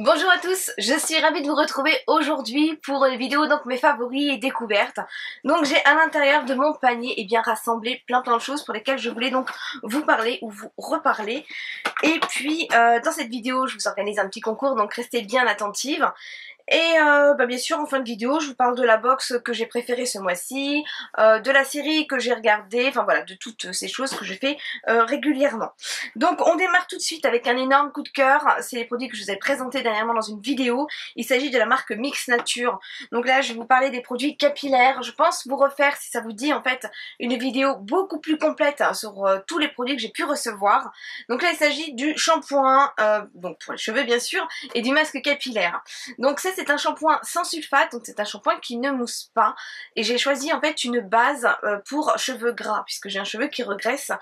Bonjour à tous, je suis ravie de vous retrouver aujourd'hui pour une vidéo donc mes favoris et découvertes. Donc j'ai à l'intérieur de mon panier bien rassemblé plein de choses pour lesquelles je voulais donc vous parler ou vous reparler. Et puis dans cette vidéo je vous organise un petit concours, donc restez bien attentives. Et bien sûr en fin de vidéo je vous parle de la box que j'ai préférée ce mois-ci, de la série que j'ai regardée, enfin voilà, de toutes ces choses que je fais régulièrement. Donc on démarre tout de suite avec un énorme coup de cœur, c'est les produits que je vous ai présentés dernièrement dans une vidéo. Il s'agit de la marque Mix Nature. Donc là je vais vous parler des produits capillaires. Je pense vous refaire, si ça vous dit, en fait une vidéo beaucoup plus complète sur tous les produits que j'ai pu recevoir. Donc là il s'agit du shampoing, donc pour les cheveux bien sûr, et du masque capillaire. Donc ça c'est un shampoing sans sulfate, donc c'est un shampoing qui ne mousse pas. Et j'ai choisi en fait une base pour cheveux gras, puisque j'ai un cheveu qui regresse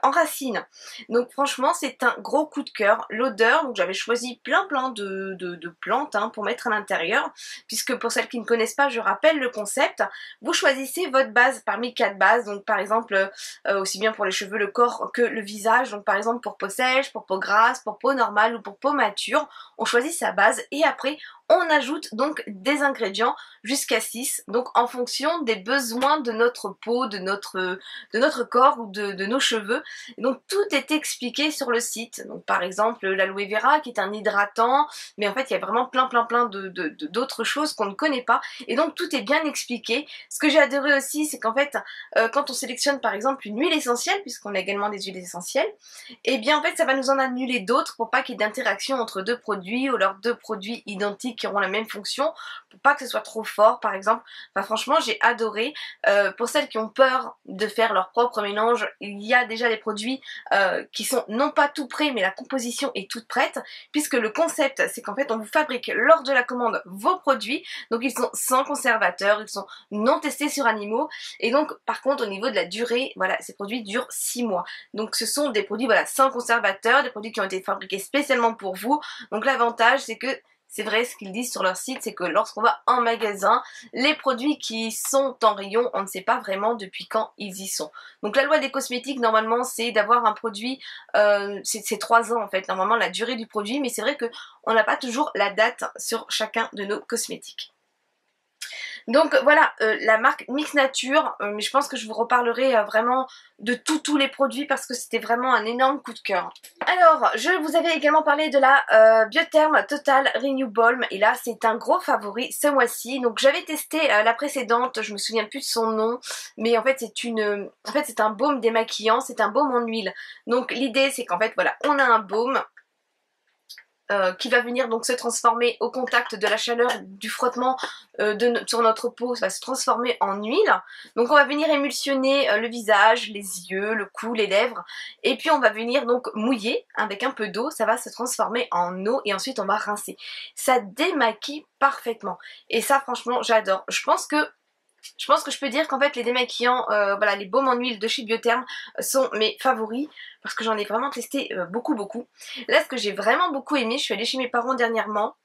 en racines. Donc franchement c'est un gros coup de cœur. L'odeur, donc j'avais choisi plein de plantes pour mettre à l'intérieur, puisque pour celles qui ne connaissent pas, je rappelle le concept. Vous choisissez votre base parmi 4 bases, donc par exemple aussi bien pour les cheveux, le corps que le visage. Donc par exemple pour peau sèche, pour peau grasse, pour peau normale ou pour peau mature, on choisit sa base et après on ajoute donc des ingrédients jusqu'à 6, donc en fonction des besoins de notre peau, de notre corps ou de nos cheveux. Et donc tout est expliqué sur le site. Donc par exemple l'aloe vera qui est un hydratant, mais en fait il y a vraiment plein d'autres choses qu'on ne connaît pas. Et donc tout est bien expliqué. Ce que j'ai adoré aussi, c'est qu'en fait quand on sélectionne par exemple une huile essentielle, puisqu'on a également des huiles essentielles, et bien en fait ça va nous en annuler d'autres pour pas qu'il y ait d'interaction entre deux produits ou leurs deux produits identiques qui auront la même fonction, pour pas que ce soit trop fort par exemple. Enfin franchement j'ai adoré. Pour celles qui ont peur de faire leur propre mélange, il y a déjà des produits qui sont non pas tout prêts, mais la composition est toute prête, puisque le concept c'est qu'en fait on vous fabrique lors de la commande vos produits, donc ils sont sans conservateur, ils sont non testés sur animaux. Et donc par contre au niveau de la durée, voilà, ces produits durent 6 mois, donc ce sont des produits voilà sans conservateur, des produits qui ont été fabriqués spécialement pour vous. Donc l'avantage c'est que c'est vrai, ce qu'ils disent sur leur site, c'est que lorsqu'on va en magasin, les produits qui sont en rayon, on ne sait pas vraiment depuis quand ils y sont. Donc la loi des cosmétiques, normalement, c'est d'avoir un produit, c'est 3 ans en fait, normalement la durée du produit, mais c'est vrai qu'on n'a pas toujours la date sur chacun de nos cosmétiques. Donc voilà, la marque Mix Nature, mais je pense que je vous reparlerai vraiment de tous les produits parce que c'était vraiment un énorme coup de cœur. Alors, je vous avais également parlé de la Biotherm Total Renew Balm, et là c'est un gros favori ce mois-ci. Donc j'avais testé la précédente, je me souviens plus de son nom, mais en fait c'est un baume démaquillant, c'est un baume en huile. Donc l'idée c'est qu'en fait voilà, on a un baume qui va venir donc se transformer au contact de la chaleur du frottement sur notre peau, ça va se transformer en huile. Donc on va venir émulsionner le visage, les yeux, le cou, les lèvres, et puis on va venir donc mouiller avec un peu d'eau, ça va se transformer en eau et ensuite on va rincer. Ça démaquille parfaitement et ça franchement j'adore. Je pense que je peux dire qu'en fait les démaquillants, voilà, les baumes en huile de chez Biotherm sont mes favoris parce que j'en ai vraiment testé beaucoup. Là ce que j'ai vraiment beaucoup aimé, je suis allée chez mes parents dernièrement,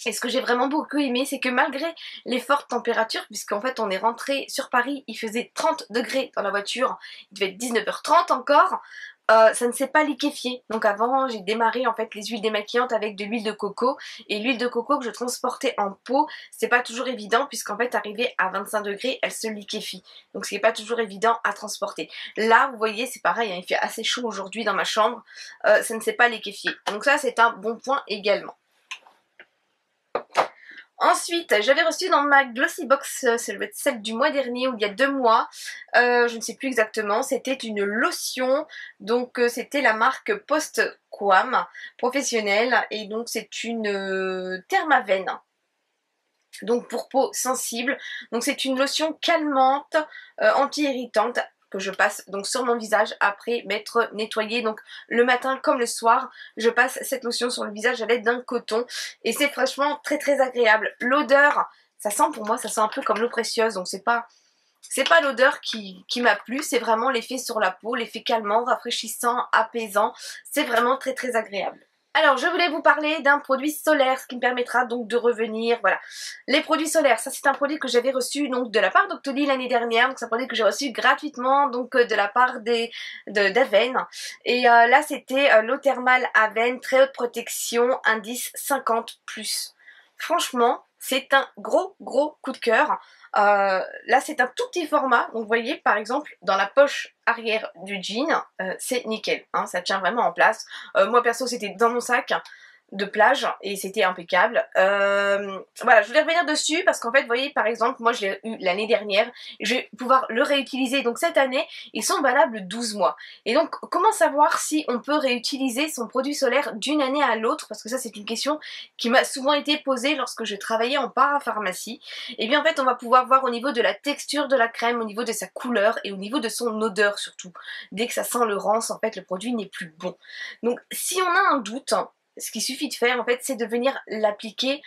et ce que j'ai vraiment beaucoup aimé, c'est que malgré les fortes températures, puisqu'en fait on est rentré sur Paris, il faisait 30 degrés dans la voiture, il devait être 19h30 encore, ça ne s'est pas liquéfié. Donc avant j'ai démarré en fait les huiles démaquillantes avec de l'huile de coco, et l'huile de coco que je transportais en pot, c'est pas toujours évident puisqu'en fait arrivé à 25 degrés elle se liquéfie, donc c'est pas toujours évident à transporter. Là vous voyez c'est pareil, il fait assez chaud aujourd'hui dans ma chambre, ça ne s'est pas liquéfié, donc ça c'est un bon point également. Ensuite, j'avais reçu dans ma Glossy Box, celle du mois dernier ou il y a 2 mois, je ne sais plus exactement, c'était une lotion, donc c'était la marque Postquam professionnelle, et donc c'est une Thermaven, donc pour peau sensible. Donc c'est une lotion calmante, anti-irritante, que je passe donc sur mon visage après m'être nettoyée. Donc le matin comme le soir, je passe cette lotion sur le visage à l'aide d'un coton, et c'est franchement très agréable. L'odeur, ça sent, pour moi ça sent un peu comme l'eau précieuse, donc c'est pas l'odeur qui m'a plu, c'est vraiment l'effet sur la peau, l'effet calmant, rafraîchissant, apaisant, c'est vraiment très agréable. Alors je voulais vous parler d'un produit solaire, ce qui me permettra donc de revenir, voilà. Les produits solaires, ça c'est un produit que j'avais reçu donc de la part d'Octoly l'année dernière, donc c'est un produit que j'ai reçu gratuitement donc de la part d'Aven. Et là c'était l'eau thermale Aven, très haute protection, indice 50+. Franchement, c'est un gros coup de cœur. Là c'est un tout petit format, donc vous voyez par exemple dans la poche arrière du jean, c'est nickel, hein, ça tient vraiment en place. Moi perso c'était dans mon sac de plage et c'était impeccable. Voilà, je voulais revenir dessus parce qu'en fait vous voyez par exemple moi je l'ai eu l'année dernière, je vais pouvoir le réutiliser donc cette année, ils sont valables 12 mois. Et donc comment savoir si on peut réutiliser son produit solaire d'une année à l'autre, parce que ça c'est une question qui m'a souvent été posée lorsque je travaillais en parapharmacie. Et bien en fait on va pouvoir voir au niveau de la texture de la crème, au niveau de sa couleur et au niveau de son odeur surtout. Dès que ça sent le rance, en fait le produit n'est plus bon. Donc si on a un doute, ce qu'il suffit de faire en fait c'est de venir l'appliquer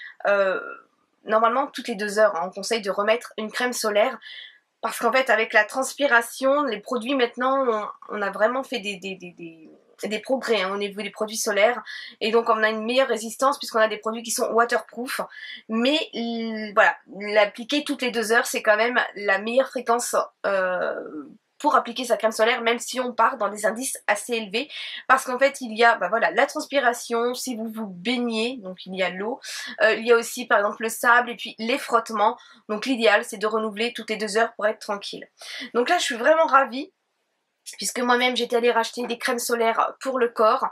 normalement toutes les 2 heures, hein. On conseille de remettre une crème solaire parce qu'en fait avec la transpiration, les produits maintenant on a vraiment fait des progrès hein, au niveau des produits solaires, et donc on a une meilleure résistance puisqu'on a des produits qui sont waterproof, mais voilà, l'appliquer toutes les 2 heures c'est quand même la meilleure fréquence pour appliquer sa crème solaire, même si on part dans des indices assez élevés, parce qu'en fait il y a voilà, la transpiration, si vous vous baignez, donc il y a l'eau, il y a aussi par exemple le sable et puis les frottements, donc l'idéal c'est de renouveler toutes les 2 heures pour être tranquille. Donc là je suis vraiment ravie, puisque moi-même j'étais allée racheter des crèmes solaires pour le corps.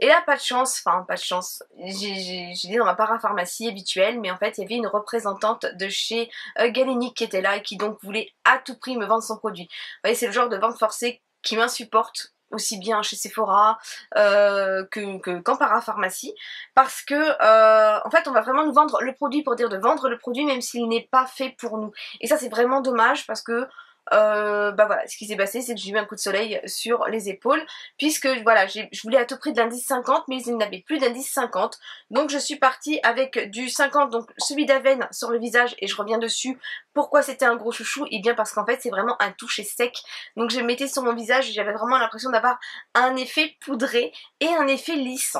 Et là, pas de chance, enfin pas de chance, j'étais dans ma parapharmacie habituelle, mais en fait il y avait une représentante de chez Galenic qui était là et qui donc voulait à tout prix me vendre son produit. Vous voyez, c'est le genre de vente forcée qui m'insupporte, aussi bien chez Sephora qu'en parapharmacie, parce que en fait on va vraiment nous vendre le produit pour dire de vendre le produit même s'il n'est pas fait pour nous. Et ça c'est vraiment dommage parce que bah voilà, ce qui s'est passé c'est que j'ai eu un coup de soleil sur les épaules, puisque voilà, je voulais à tout prix de l'indice 50 mais il n'avait plus d'indice 50, donc je suis partie avec du 50, donc celui d'Aven sur le visage, et je reviens dessus. Pourquoi c'était un gros chouchou? Et bien parce qu'en fait c'est vraiment un toucher sec, donc je mettais sur mon visage et j'avais vraiment l'impression d'avoir un effet poudré et un effet lisse.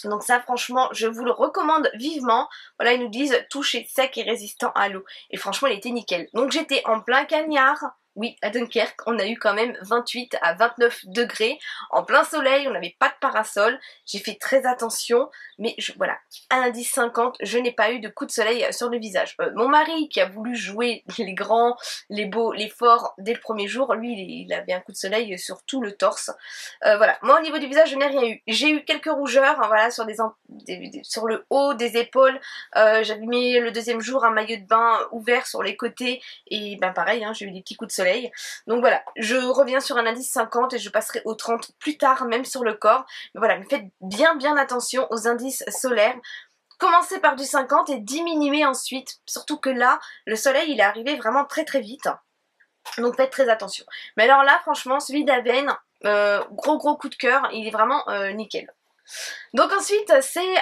Donc ça franchement je vous le recommande vivement. Voilà, ils nous disent toucher sec et résistant à l'eau, et franchement il était nickel. Donc j'étais en plein cagnard. Oui, à Dunkerque, on a eu quand même 28 à 29 degrés, en plein soleil, on n'avait pas de parasol, j'ai fait très attention, mais voilà, à l'indice 50, je n'ai pas eu de coup de soleil sur le visage. Mon mari, qui a voulu jouer les grands, les beaux, les forts dès le premier jour, lui, il avait un coup de soleil sur tout le torse. Voilà, moi au niveau du visage, je n'ai rien eu. J'ai eu quelques rougeurs, hein, voilà, sur sur le haut des épaules. J'avais mis le deuxième jour un maillot de bain ouvert sur les côtés, et ben pareil, hein, j'ai eu des petits coups de soleil. Donc voilà, je reviens sur un indice 50 et je passerai au 30 plus tard, même sur le corps. Mais voilà, mais faites bien attention aux indices solaires. Commencez par du 50 et diminuez ensuite, surtout que là, le soleil il est arrivé vraiment très vite. Donc faites très attention. Mais alors là, franchement, celui d'Aven, gros coup de cœur, il est vraiment nickel. Donc ensuite c'est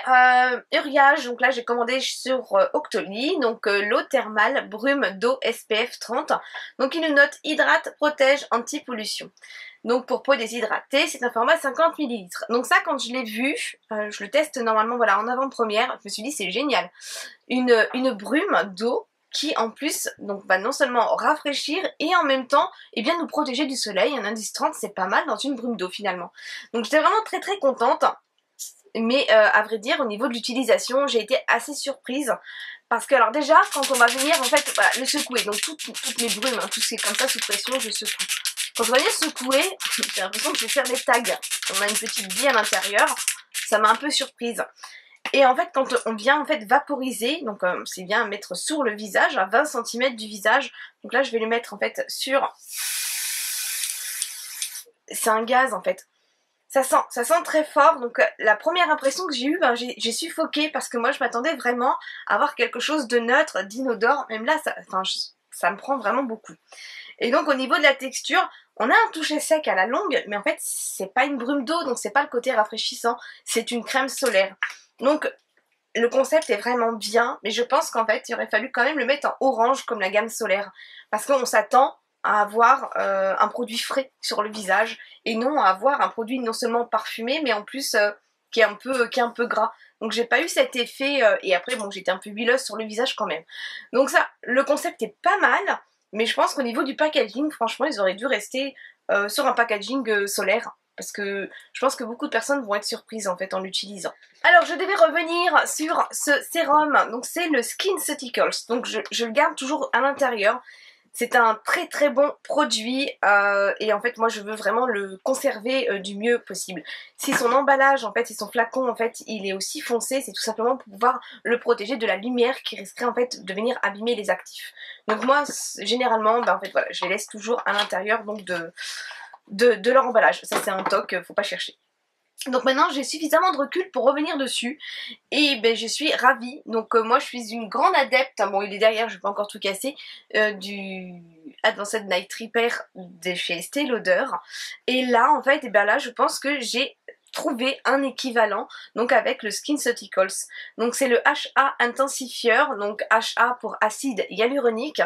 Uriage, donc là j'ai commandé sur Octoly, donc l'eau thermale brume d'eau SPF 30, donc il nous note hydrate, protège, anti-pollution. Donc pour peau déshydratée, c'est un format 50 ml. Donc ça quand je l'ai vu, je le teste normalement voilà en avant-première, je me suis dit c'est génial. Une brume d'eau qui en plus donc va non seulement rafraîchir et en même temps eh bien, nous protéger du soleil. Un indice 30 c'est pas mal dans une brume d'eau finalement. Donc j'étais vraiment très contente. Mais à vrai dire au niveau de l'utilisation j'ai été assez surprise, parce que alors déjà quand on va venir en fait voilà, le secouer, donc toutes mes brumes, hein, tout ce qui est comme ça sous pression je secoue. Quand on va venir secouer, j'ai l'impression que je vais faire des tags, on a une petite bille à l'intérieur, ça m'a un peu surprise. Et en fait quand on vient en fait vaporiser, donc c'est bien à mettre sur le visage, à 20 cm du visage, donc là je vais le mettre en fait sur... C'est un gaz en fait. Ça sent très fort, donc la première impression que j'ai eue, ben, j'ai suffoqué parce que moi je m'attendais vraiment à avoir quelque chose de neutre, d'inodore, même là ça me prend vraiment beaucoup. Et donc au niveau de la texture, on a un toucher sec à la longue, mais en fait c'est pas une brume d'eau, donc c'est pas le côté rafraîchissant, c'est une crème solaire. Donc le concept est vraiment bien, mais je pense qu'en fait il aurait fallu quand même le mettre en orange comme la gamme solaire, parce qu'on s'attend à avoir un produit frais sur le visage et non à avoir un produit non seulement parfumé mais en plus qui est un peu gras. Donc j'ai pas eu cet effet, et après bon j'étais un peu huileuse sur le visage quand même. Donc ça, le concept est pas mal, mais je pense qu'au niveau du packaging, franchement ils auraient dû rester sur un packaging solaire. Parce que je pense que beaucoup de personnes vont être surprises en fait en l'utilisant. Alors je devais revenir sur ce sérum, donc c'est le SkinCeuticals, donc je le garde toujours à l'intérieur. C'est un très très bon produit et en fait moi je veux vraiment le conserver du mieux possible. Si son emballage en fait, si son flacon en fait il est aussi foncé, c'est tout simplement pour pouvoir le protéger de la lumière qui risquerait en fait de venir abîmer les actifs. Donc moi généralement en fait voilà, je les laisse toujours à l'intérieur donc de leur emballage. Ça c'est un toc, faut pas chercher. Donc maintenant j'ai suffisamment de recul pour revenir dessus et ben je suis ravie. Donc moi je suis une grande adepte, hein, bon il est derrière, je vais pas encore tout casser, du Advanced Night Repair de chez Estée Lauder. Et là en fait, et ben là je pense que j'ai trouvé un équivalent donc avec le SkinCeuticals. Donc c'est le HA intensifieur, donc HA pour acide hyaluronique,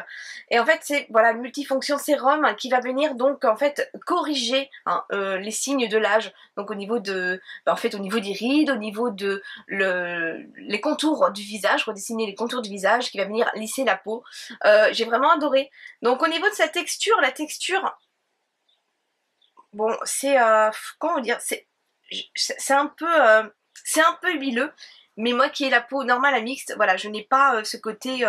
et en fait c'est voilà le multifonction sérum qui va venir donc en fait corriger les signes de l'âge, donc au niveau de en fait au niveau des rides, au niveau de les contours du visage, redessiner les contours du visage, qui va venir lisser la peau. J'ai vraiment adoré. Donc au niveau de sa texture, la texture, bon c'est comment dire, c'est un peu huileux, mais moi qui ai la peau normale à mixte, voilà, je n'ai pas ce côté,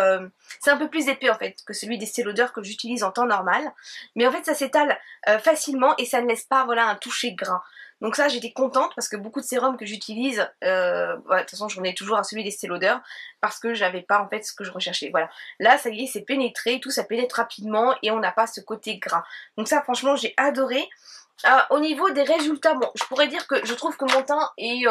c'est un peu plus épais en fait que celui des Estée Lauder que j'utilise en temps normal, mais en fait ça s'étale facilement et ça ne laisse pas voilà un toucher gras. Donc ça j'étais contente parce que beaucoup de sérums que j'utilise, voilà, de toute façon j'en ai toujours à celui des Estée Lauder parce que j'avais pas en fait ce que je recherchais. Voilà, là ça y est, c'est pénétré, tout ça pénètre rapidement et on n'a pas ce côté gras. Donc ça franchement j'ai adoré. Au niveau des résultats, bon, je pourrais dire que je trouve que mon teint est,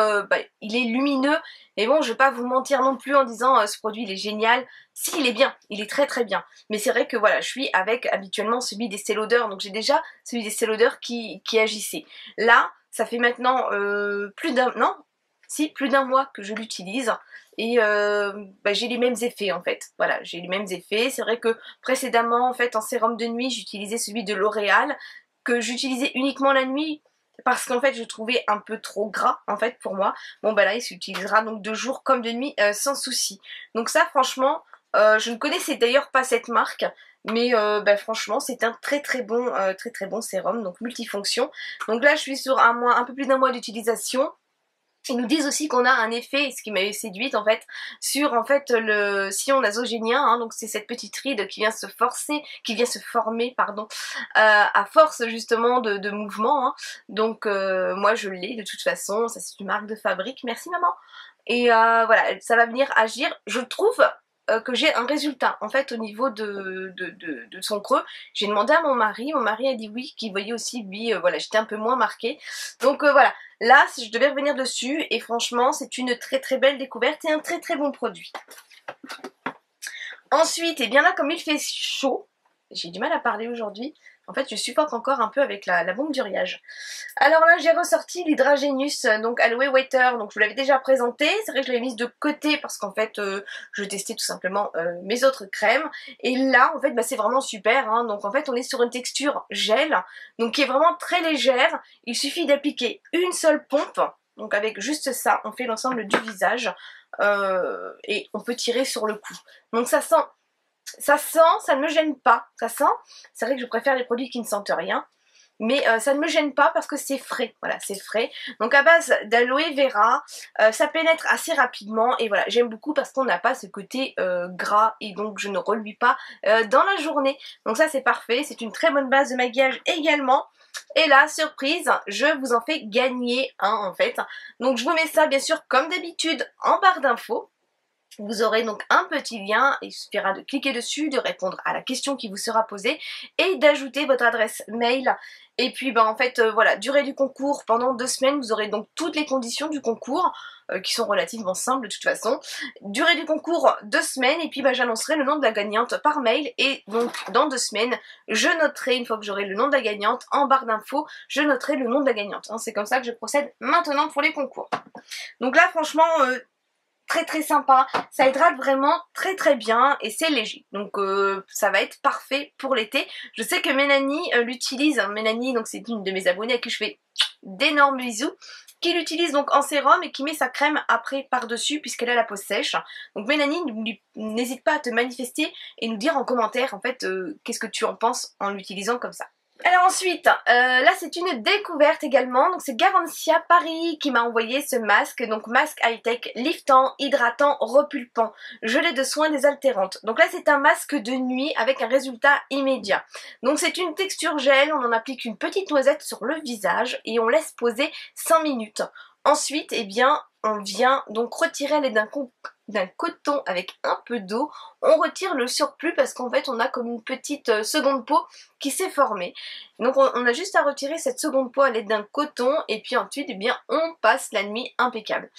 il est lumineux, mais bon, je vais pas vous mentir non plus en disant ce produit il est génial. Si, il est bien, il est très très bien. Mais c'est vrai que voilà, je suis avec habituellement celui des Estée Lauder, donc j'ai déjà celui des Estée Lauder qui agissait. Là, ça fait maintenant plus d'un mois que je l'utilise. Et j'ai les mêmes effets en fait, voilà, j'ai les mêmes effets. C'est vrai que précédemment en fait en sérum de nuit j'utilisais celui de L'Oréal, que j'utilisais uniquement la nuit parce qu'en fait je trouvais un peu trop gras en fait pour moi. Bon bah là il s'utilisera donc de jour comme de nuit sans souci. Donc ça franchement je ne connaissais d'ailleurs pas cette marque, mais franchement c'est un très très bon sérum, donc multifonction. Donc là je suis sur un peu plus d'un mois d'utilisation. Ils nous disent aussi qu'on a un effet, ce qui m'avait séduite en fait, sur en fait le sillon nasogénien, hein, donc c'est cette petite ride qui vient se former, pardon, à force justement de mouvement, hein. Donc moi je l'ai de toute façon, ça c'est une marque de fabrique, merci maman. Et voilà, ça va venir agir, je trouve que j'ai un résultat en fait au niveau de son creux. J'ai demandé à mon mari a dit oui, qu'il voyait aussi lui, voilà, j'étais un peu moins marquée. Donc voilà, là je devais revenir dessus et franchement c'est une très très belle découverte et un très très bon produit. Ensuite, et bien là comme il fait chaud, j'ai du mal à parler aujourd'hui. En fait, je supporte encore un peu avec la bombe du riage. Alors là, j'ai ressorti l'Hydragenius, donc Aloe Water. Donc je vous l'avais déjà présenté. C'est vrai que je l'avais mise de côté parce qu'en fait, je testais tout simplement mes autres crèmes. Et là, en fait, c'est vraiment super, hein. Donc en fait, on est sur une texture gel, donc qui est vraiment très légère. Il suffit d'appliquer une seule pompe. Donc avec juste ça, on fait l'ensemble du visage et on peut tirer sur le cou. Donc ça sent, ça ne me gêne pas, ça sent, c'est vrai que je préfère les produits qui ne sentent rien, mais ça ne me gêne pas parce que c'est frais, voilà, c'est frais. Donc à base d'aloe vera, ça pénètre assez rapidement et voilà, j'aime beaucoup parce qu'on n'a pas ce côté gras et donc je ne reluis pas dans la journée. Donc ça c'est parfait, c'est une très bonne base de maquillage également. Et là, surprise, je vous en fais gagner un en fait. Donc je vous mets ça bien sûr comme d'habitude en barre d'infos. Vous aurez donc un petit lien, il suffira de cliquer dessus, de répondre à la question qui vous sera posée et d'ajouter votre adresse mail. Et puis en fait voilà, durée du concours pendant 2 semaines, vous aurez donc toutes les conditions du concours qui sont relativement simples de toute façon. Durée du concours 2 semaines et puis j'annoncerai le nom de la gagnante par mail et donc dans 2 semaines je noterai, une fois que j'aurai le nom de la gagnante en barre d'infos, je noterai le nom de la gagnante. C'est comme ça que je procède maintenant pour les concours. Donc là franchement très très sympa, ça hydrate vraiment très très bien et c'est léger, donc ça va être parfait pour l'été. Je sais que Mélanie l'utilise, Mélanie donc c'est une de mes abonnées à qui je fais d'énormes bisous, qui l'utilise donc en sérum et qui met sa crème après par-dessus puisqu'elle a la peau sèche. Donc Mélanie, n'hésite pas à te manifester et nous dire en commentaire en fait qu'est-ce que tu en penses en l'utilisant comme ça. Alors ensuite, là c'est une découverte également, donc c'est Garancia Paris qui m'a envoyé ce masque, donc masque high-tech, liftant, hydratant, repulpant, gelée de soins désaltérante. Donc là c'est un masque de nuit avec un résultat immédiat. Donc c'est une texture gel, on en applique une petite noisette sur le visage et on laisse poser 5 minutes. Ensuite, eh bien, on vient donc retirer à l'aide d'un coton avec un peu d'eau. On retire le surplus parce qu'en fait on a comme une petite seconde peau qui s'est formée. Donc on a juste à retirer cette seconde peau à l'aide d'un coton et puis ensuite eh bien on passe la nuit impeccable.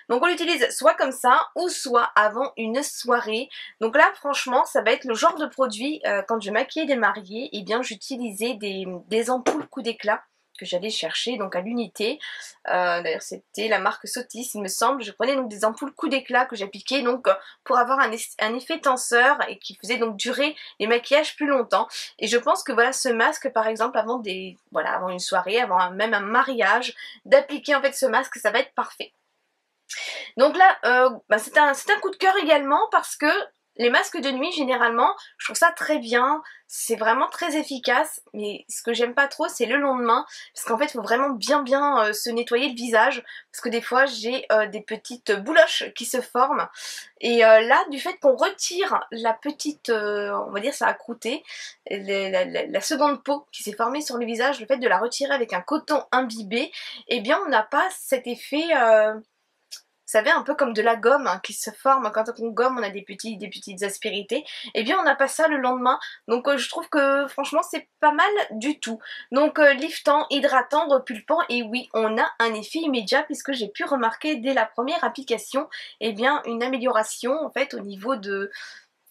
Donc on l'utilise soit comme ça ou soit avant une soirée. Donc là franchement ça va être le genre de produit quand je maquillais des mariés, eh bien j'utilisais des ampoules coup d'éclat que j'allais chercher donc à l'unité. D'ailleurs c'était la marque Sotis il me semble. Je prenais donc des ampoules coup d'éclat que j'appliquais donc pour avoir un effet tenseur et qui faisait donc durer les maquillages plus longtemps. Et je pense que voilà ce masque par exemple avant avant une soirée, avant même un mariage, d'appliquer en fait ce masque ça va être parfait. Donc là c'est un coup de cœur également parce que les masques de nuit généralement je trouve ça très bien, c'est vraiment très efficace, mais ce que j'aime pas trop c'est le lendemain parce qu'en fait il faut vraiment bien se nettoyer le visage parce que des fois j'ai des petites bouloches qui se forment et là du fait qu'on retire la petite, on va dire ça a croûté, la seconde peau qui s'est formée sur le visage, le fait de la retirer avec un coton imbibé, eh bien on n'a pas cet effet... vous savez, un peu comme de la gomme qui se forme quand on gomme, on a des petites aspérités. Eh bien, on n'a pas ça le lendemain. Donc, je trouve que franchement, c'est pas mal du tout. Donc, liftant, hydratant, repulpant. Et oui, on a un effet immédiat puisque j'ai pu remarquer dès la première application, eh bien, une amélioration en fait au niveau de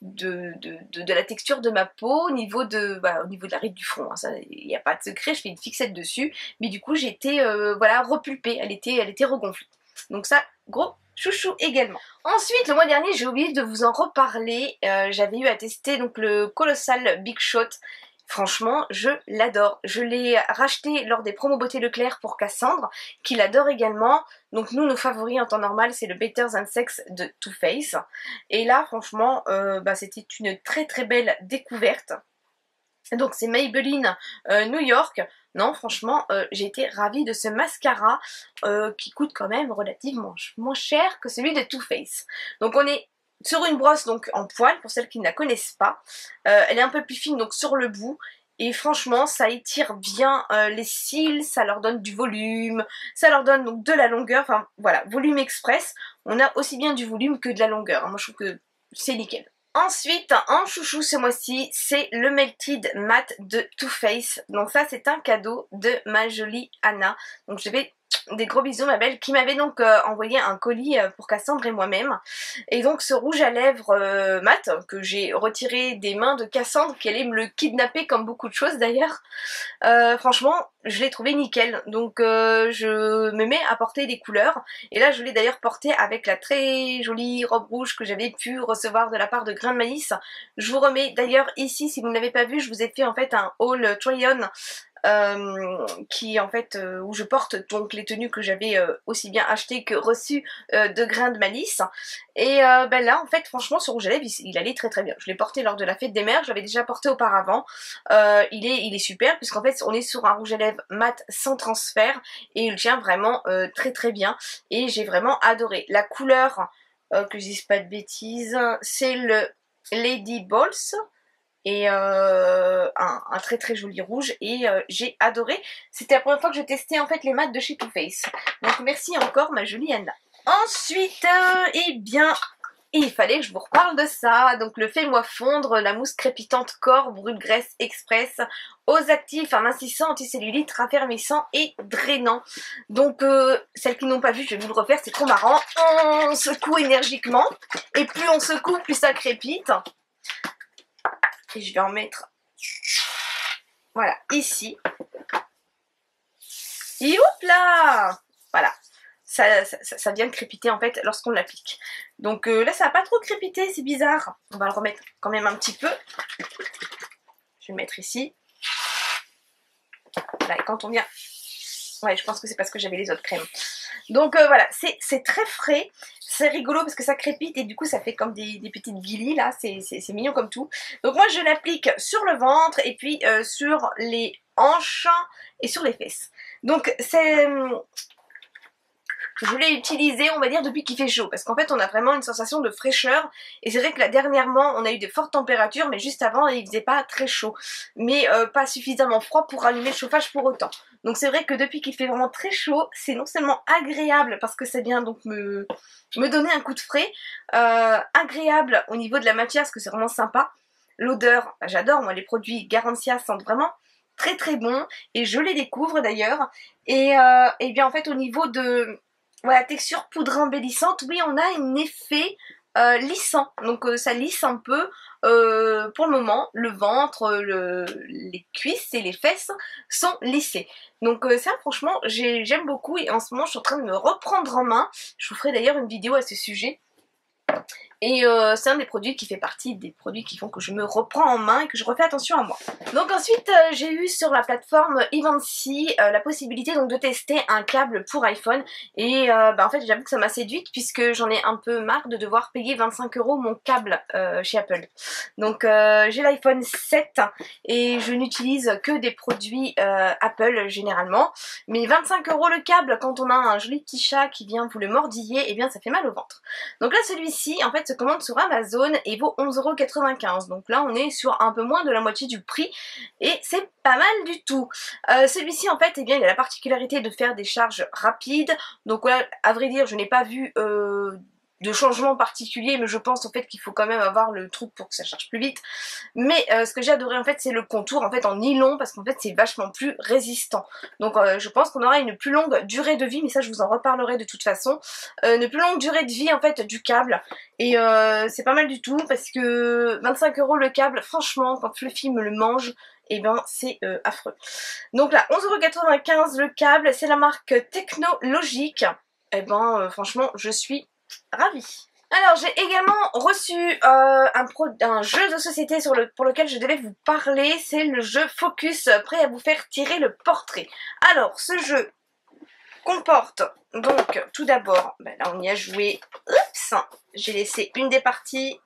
la texture de ma peau, au niveau de la ride du front, hein, ça il n'y a pas de secret, je fais une fixette dessus, mais du coup j'ai été repulpée, elle était regonflée. Donc ça, gros chouchou également. Ensuite, le mois dernier, j'ai oublié de vous en reparler, j'avais eu à tester donc le Colossal Big Shot. Franchement, je l'adore. Je l'ai racheté lors des promos Beauté Leclerc pour Cassandre, qui l'adore également. Donc nous, nos favoris en temps normal, c'est le Better Than Sex de Too Faced. Et là, franchement, c'était une très belle découverte. Donc c'est Maybelline New York. Non, franchement, j'ai été ravie de ce mascara qui coûte quand même relativement moins cher que celui de Too Faced. Donc on est sur une brosse donc en poil pour celles qui ne la connaissent pas. Elle est un peu plus fine donc sur le bout. Et franchement ça étire bien les cils, ça leur donne du volume, ça leur donne donc de la longueur, enfin voilà, volume express. On a aussi bien du volume que de la longueur, moi je trouve que c'est nickel. Ensuite, en chouchou ce mois-ci, c'est le Melted Matte de Too Faced. Donc ça, c'est un cadeau de ma jolie Anna. Donc je vais des gros bisous ma belle, qui m'avait donc envoyé un colis pour Cassandre et moi-même. Et donc ce rouge à lèvres mat que j'ai retiré des mains de Cassandre qui allait me le kidnapper comme beaucoup de choses d'ailleurs. Franchement je l'ai trouvé nickel, donc je me mets à porter des couleurs et là je l'ai d'ailleurs porté avec la très jolie robe rouge que j'avais pu recevoir de la part de Grain de Maïs. Je vous remets d'ailleurs ici, si vous ne l'avez pas vu, je vous ai fait en fait un haul try-on qui en fait où je porte donc les tenues que j'avais aussi bien achetées que reçues de Grain de Malice. Et là en fait franchement ce rouge à lèvres il allait très bien. Je l'ai porté lors de la fête des mères, je l'avais déjà porté auparavant. Il est super puisqu'en fait on est sur un rouge à lèvres mat sans transfert et il tient vraiment très bien et j'ai vraiment adoré. La couleur que je dise pas de bêtises, c'est le Lady Balls. Et un très joli rouge et j'ai adoré. C'était la première fois que je testais en fait les mats de chez Too Faced. Donc merci encore ma jolie Anna. Ensuite, eh bien, il fallait que je vous reparle de ça. Donc le Fais-moi fondre, la mousse crépitante corps, brûle graisse express, aux actifs, amincissant, anticellulite, raffermissant et drainant. Donc celles qui n'ont pas vu, je vais vous le refaire, c'est trop marrant. On secoue énergiquement et plus on secoue, plus ça crépite. Et je vais en mettre, voilà, ici. Et hop là! Voilà, ça vient de crépiter en fait lorsqu'on l'applique. Donc là ça n'a pas trop crépité, c'est bizarre. On va le remettre quand même un petit peu. Je vais le mettre ici. Voilà, et quand on vient... Ouais, je pense que c'est parce que j'avais les autres crèmes. Donc voilà, c'est très frais, c'est rigolo parce que ça crépite et du coup ça fait comme des petites guilis là, c'est mignon comme tout. Donc moi je l'applique sur le ventre et puis sur les hanches et sur les fesses. Donc je l'ai utilisé, on va dire, depuis qu'il fait chaud. Parce qu'en fait, on a vraiment une sensation de fraîcheur. Et c'est vrai que là, dernièrement, on a eu de fortes températures. Mais juste avant, il faisait pas très chaud. Mais pas suffisamment froid pour allumer le chauffage pour autant. Donc c'est vrai que depuis qu'il fait vraiment très chaud, c'est non seulement agréable parce que ça vient donc me donner un coup de frais. Agréable au niveau de la matière parce que c'est vraiment sympa. L'odeur, bah, j'adore. Moi, les produits Garancia sentent vraiment très très bon. Et je les découvre d'ailleurs. Et bien en fait, au niveau de... Voilà, texture poudre embellissante, oui on a un effet lissant, donc ça lisse un peu pour le moment, le ventre, les cuisses et les fesses sont lissées. Donc ça franchement j'aime beaucoup et en ce moment je suis en train de me reprendre en main, je vous ferai d'ailleurs une vidéo à ce sujet. Et c'est un des produits qui fait partie des produits qui font que je me reprends en main et que je refais attention à moi. Donc ensuite j'ai eu sur la plateforme Evency la possibilité donc de tester un câble pour iPhone. Et en fait j'avoue que ça m'a séduite puisque j'en ai un peu marre de devoir payer 25 € mon câble chez Apple. Donc j'ai l'iPhone 7 et je n'utilise que des produits Apple généralement. Mais 25 € le câble quand on a un joli petit chat qui vient vous le mordiller, et bien ça fait mal au ventre. Donc là celui-ci en fait se commande sur Amazon et vaut 11,95 €. Donc là on est sur un peu moins de la moitié du prix et c'est pas mal du tout. Celui-ci en fait eh bien, il a la particularité de faire des charges rapides. Donc là à vrai dire je n'ai pas vu de changement particulier, mais je pense en fait qu'il faut quand même avoir le truc pour que ça charge plus vite. Mais ce que j'ai adoré en fait c'est le contour en fait en nylon parce qu'en fait c'est vachement plus résistant. Donc je pense qu'on aura une plus longue durée de vie, mais ça je vous en reparlerai de toute façon. Une plus longue durée de vie en fait du câble et c'est pas mal du tout parce que 25 € le câble, franchement quand Fluffy me le mange, et ben c'est affreux. Donc là 11,95 € le câble, c'est la marque Technologique. Et ben franchement je suis ravie. Alors j'ai également reçu un jeu de société pour lequel je devais vous parler, c'est le jeu Focus, prêt à vous faire tirer le portrait. Alors ce jeu comporte donc tout d'abord, ben là on y a joué, oups, j'ai laissé une des parties.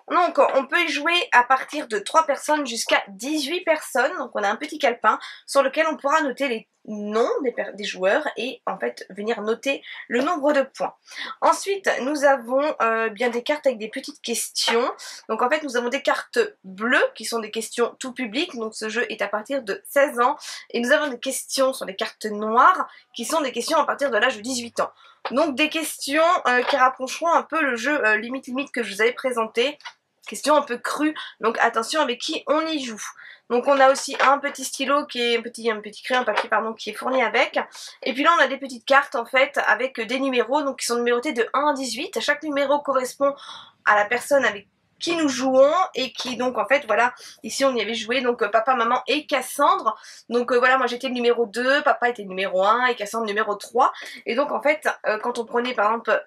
Donc on peut y jouer à partir de 3 personnes jusqu'à 18 personnes. Donc on a un petit calepin sur lequel on pourra noter les noms des joueurs et en fait venir noter le nombre de points. Ensuite nous avons bien des cartes avec des petites questions. Donc en fait nous avons des cartes bleues qui sont des questions tout public. Donc ce jeu est à partir de 16 ans. Et nous avons des questions sur les cartes noires qui sont des questions à partir de l'âge de 18 ans. Donc des questions qui rapprocheront un peu le jeu limite que je vous avais présenté. Questions un peu crues, donc attention avec qui on y joue. Donc on a aussi un petit stylo qui est un petit crayon papier pardon qui est fourni avec. Et puis là on a des petites cartes en fait avec des numéros donc qui sont numérotés de 1 à 18. Chaque numéro correspond à la personne avec qui nous jouons et qui donc en fait voilà, ici on y avait joué donc papa, maman et Cassandre. Donc voilà, moi j'étais le numéro 2, papa était le numéro 1 et Cassandre le numéro 3. Et donc en fait quand on prenait par exemple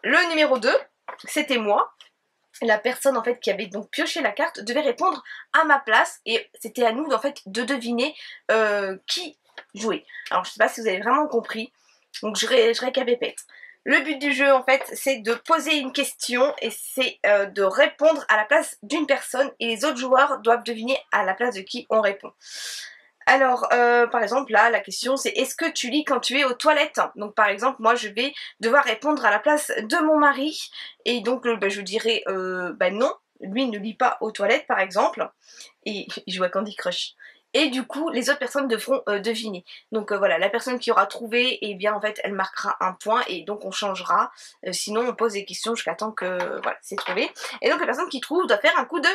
le numéro 2, c'était moi. La personne en fait qui avait donc pioché la carte devait répondre à ma place et c'était à nous en fait de deviner qui jouait. Alors je sais pas si vous avez vraiment compris, donc je récapépète. Le but du jeu en fait c'est de poser une question et c'est de répondre à la place d'une personne et les autres joueurs doivent deviner à la place de qui on répond. Alors, par exemple, là, la question c'est est-ce que tu lis quand tu es aux toilettes? Donc, par exemple, moi, je vais devoir répondre à la place de mon mari. Et donc, je dirais, non, lui ne lit pas aux toilettes, par exemple. Et il joue à Candy Crush. Et du coup, les autres personnes devront deviner. Donc voilà, la personne qui aura trouvé, eh bien en fait, elle marquera un point et donc on changera. Sinon, on pose des questions jusqu'à temps que voilà, c'est trouvé. Et donc la personne qui trouve doit faire un coup de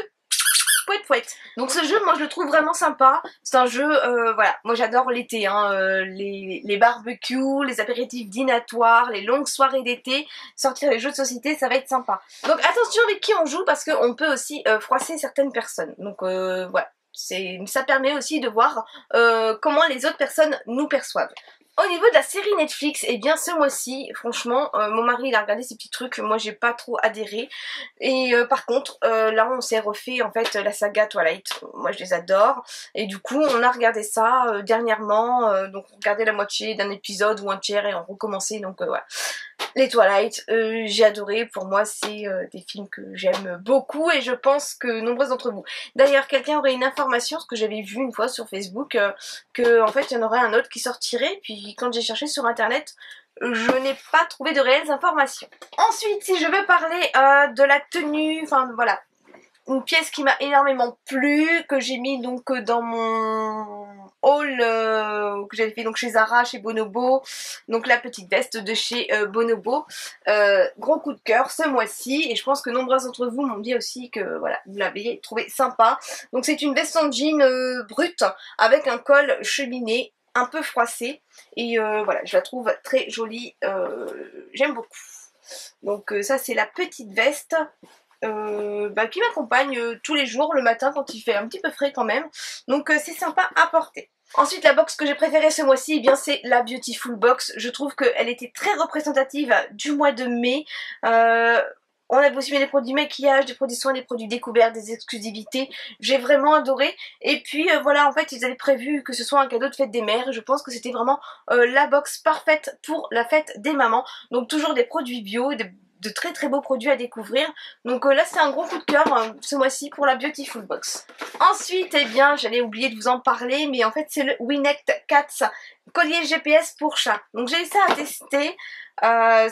pouette pouette. Donc ce jeu moi je le trouve vraiment sympa, c'est un jeu voilà, moi j'adore l'été hein, les barbecues, les apéritifs dînatoires, les longues soirées d'été, sortir les jeux de société ça va être sympa. Donc attention avec qui on joue parce qu'on peut aussi froisser certaines personnes, donc voilà, ça permet aussi de voir comment les autres personnes nous perçoivent. Au niveau de la série Netflix, eh bien ce mois-ci, franchement, mon mari il a regardé ces petits trucs, moi j'ai pas trop adhéré. Et par contre, là on s'est refait en fait la saga Twilight, moi je les adore. Et du coup on a regardé ça dernièrement, donc on regardait la moitié d'un épisode ou un tiers et on recommençait, donc voilà. Les Twilight, j'ai adoré, pour moi c'est des films que j'aime beaucoup et je pense que nombreux d'entre vous. D'ailleurs quelqu'un aurait une information, ce que j'avais vu une fois sur Facebook, que en fait il y en aurait un autre qui sortirait, puis quand j'ai cherché sur internet, je n'ai pas trouvé de réelles informations. Ensuite si je veux parler de la tenue, enfin voilà, une pièce qui m'a énormément plu, que j'ai mis donc dans mon haul que j'avais fait donc chez Zara, chez Bonobo, donc la petite veste de chez Bonobo, gros coup de cœur ce mois-ci et je pense que nombreux d'entre vous m'ont dit aussi que voilà, vous l'avez trouvé sympa. Donc c'est une veste en jean brute avec un col cheminé un peu froissé et voilà, je la trouve très jolie, j'aime beaucoup. Donc ça c'est la petite veste qui m'accompagne tous les jours le matin quand il fait un petit peu frais quand même, donc c'est sympa à porter. Ensuite la box que j'ai préférée ce mois-ci, eh bien c'est la Beautiful Box. Je trouve qu'elle était très représentative du mois de mai. On avait aussi mis des produits maquillage, des produits soins, des produits découverts, des exclusivités. J'ai vraiment adoré. Et puis voilà, en fait ils avaient prévu que ce soit un cadeau de fête des mères. Je pense que c'était vraiment la box parfaite pour la fête des mamans. Donc toujours des produits bio, de très très beaux produits à découvrir. Donc là c'est un gros coup de cœur ce mois-ci pour la Beautiful Box. Ensuite, eh bien j'allais oublier de vous en parler, mais en fait c'est le Winect Cats collier GPS pour chat. Donc j'ai eu ça à tester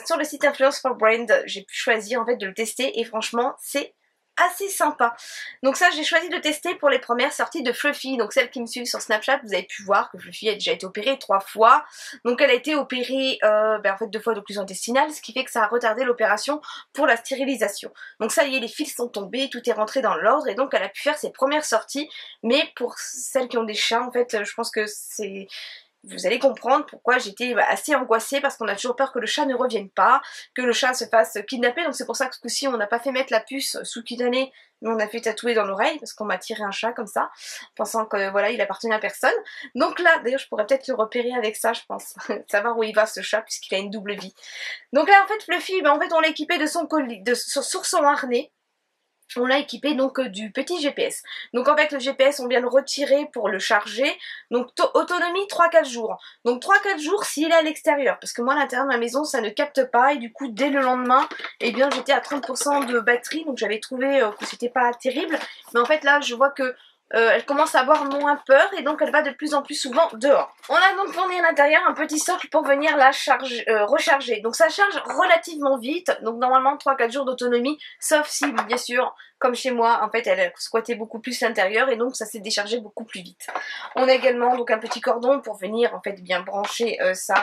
sur le site Influence for Brand. J'ai pu choisir en fait de le tester et franchement c'est assez sympa. Donc ça j'ai choisi de le tester pour les premières sorties de Fluffy. Donc celles qui me suivent sur Snapchat, vous avez pu voir que Fluffy a déjà été opérée 3 fois. Donc elle a été opérée en fait 2 fois d'occlusion intestinale, ce qui fait que ça a retardé l'opération pour la stérilisation. Donc ça y est, les fils sont tombés, tout est rentré dans l'ordre et donc elle a pu faire ses premières sorties. Mais pour celles qui ont des chats, en fait je pense que c'est... Vous allez comprendre pourquoi j'étais assez angoissée parce qu'on a toujours peur que le chat ne revienne pas, que le chat se fasse kidnapper. Donc c'est pour ça que ce coup-ci on n'a pas fait mettre la puce sous-cutanée, mais on a fait tatouer dans l'oreille parce qu'on m'a tiré un chat comme ça, pensant que voilà il appartenait à personne. Donc là d'ailleurs je pourrais peut-être le repérer avec ça, je pense, savoir où il va ce chat puisqu'il a une double vie. Donc là en fait Fluffy, en fait on l'a équipé de son collier, sur son harnais. On l'a équipé donc du petit GPS. Donc en fait le GPS on vient le retirer pour le charger. Donc autonomie 3-4 jours. Donc 3-4 jours s'il est à l'extérieur. Parce que moi à l'intérieur de ma maison ça ne capte pas. Et du coup dès le lendemain, eh bien j'étais à 30% de batterie. Donc j'avais trouvé que c'était pas terrible. Mais en fait là je vois que elle commence à avoir moins peur et donc elle va de plus en plus souvent dehors. On a donc fourni à l'intérieur un petit socle pour venir la recharger. Donc ça charge relativement vite, donc normalement 3-4 jours d'autonomie, sauf si bien sûr, comme chez moi, en fait elle squattait beaucoup plus l'intérieur et donc ça s'est déchargé beaucoup plus vite. On a également donc un petit cordon pour venir en fait bien brancher ça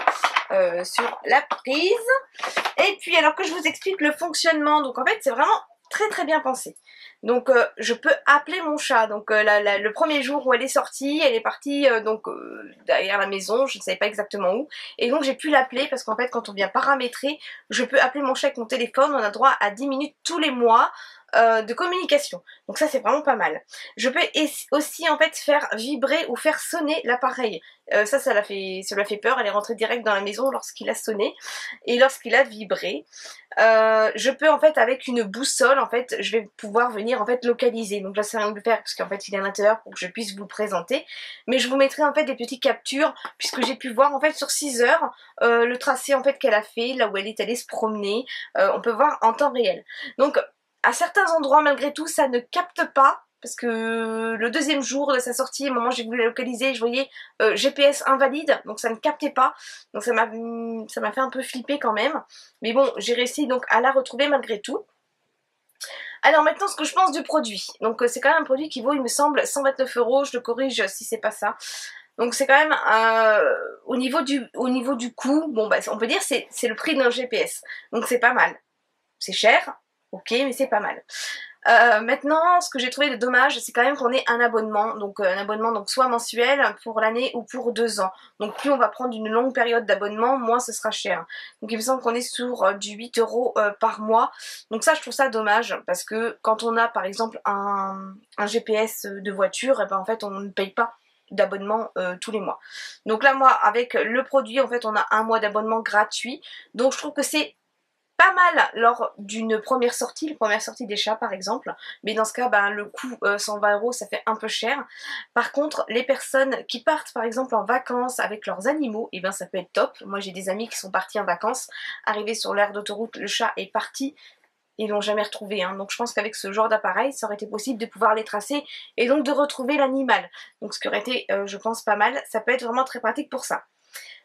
sur la prise. Et puis alors que je vous explique le fonctionnement, donc en fait c'est vraiment très très bien pensé. Donc je peux appeler mon chat. Donc le premier jour où elle est sortie, elle est partie derrière la maison, je ne savais pas exactement où. Et donc j'ai pu l'appeler parce qu'en fait quand on vient paramétrer, je peux appeler mon chat avec mon téléphone. On a droit à 10 minutes tous les mois de communication. Donc ça c'est vraiment pas mal. Je peux aussi en fait faire vibrer ou faire sonner l'appareil. Ça lui a fait peur. Elle est rentrée direct dans la maison lorsqu'il a sonné et lorsqu'il a vibré. Je peux en fait avec une boussole en fait je vais pouvoir venir en fait localiser. Donc là c'est rien de le faire parce qu'en fait il est à l'intérieur pour que je puisse vous le présenter. Mais je vous mettrai en fait des petites captures puisque j'ai pu voir en fait sur 6 heures le tracé en fait qu'elle a fait, là où elle est allée se promener. On peut voir en temps réel. Donc à certains endroits malgré tout ça ne capte pas. Parce que le deuxième jour de sa sortie, au moment où j'ai voulu la localiser, je voyais GPS invalide, donc ça ne captait pas. Donc ça m'a fait un peu flipper quand même. Mais bon, j'ai réussi donc à la retrouver malgré tout. Alors maintenant ce que je pense du produit. Donc c'est quand même un produit qui vaut il me semble 129 €, je le corrige si c'est pas ça. Donc c'est quand même au niveau du coût, bon bah on peut dire c'est le prix d'un GPS. Donc c'est pas mal. C'est cher, ok, mais c'est pas mal. Maintenant, ce que j'ai trouvé de dommage, c'est quand même qu'on ait un abonnement, donc un abonnement donc soit mensuel pour l'année ou pour 2 ans. Donc plus on va prendre une longue période d'abonnement, moins ce sera cher. Donc il me semble qu'on est sur du 8 € par mois. Donc ça, je trouve ça dommage parce que quand on a par exemple un GPS de voiture, et ben en fait on ne paye pas. d'abonnement tous les mois. Donc là moi avec le produit en fait on a un mois d'abonnement gratuit, donc je trouve que c'est pas mal lors d'une première sortie des chats par exemple, mais dans ce cas ben, le coût 120 € ça fait un peu cher. Par contre les personnes qui partent par exemple en vacances avec leurs animaux, et ben ça peut être top. Moi j'ai des amis qui sont partis en vacances, arrivés sur l'aire d'autoroute, le chat est parti, ils l'ont jamais retrouvé, hein. Donc je pense qu'avec ce genre d'appareil ça aurait été possible de pouvoir les tracer et donc de retrouver l'animal, donc ce qui aurait été je pense pas mal, ça peut être vraiment très pratique pour ça.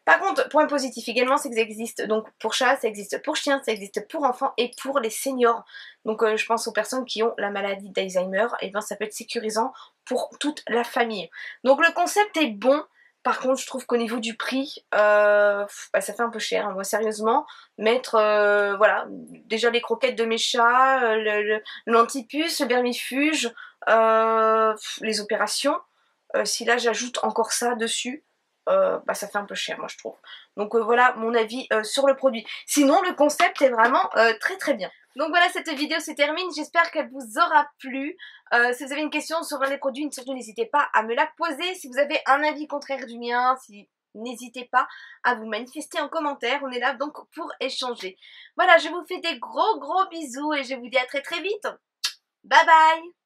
Par contre, point positif également, c'est que ça existe donc pour chat, ça existe pour chien, ça existe pour enfants et pour les seniors. Donc je pense aux personnes qui ont la maladie d'Alzheimer, et bien ça peut être sécurisant pour toute la famille. Donc le concept est bon. Par contre, je trouve qu'au niveau du prix, bah, ça fait un peu cher. Moi, sérieusement, mettre, voilà, déjà les croquettes de mes chats, l'antipuce, le vermifuge, les opérations. Si là, j'ajoute encore ça dessus, bah, ça fait un peu cher, moi, je trouve. Donc voilà mon avis sur le produit. Sinon, le concept est vraiment très très bien. Donc voilà, cette vidéo se termine, j'espère qu'elle vous aura plu. Si vous avez une question sur un des produits, surtout n'hésitez pas à me la poser. Si vous avez un avis contraire du mien, n'hésitez pas à vous manifester en commentaire, on est là donc pour échanger. Voilà, je vous fais des gros bisous et je vous dis à très très vite. Bye bye.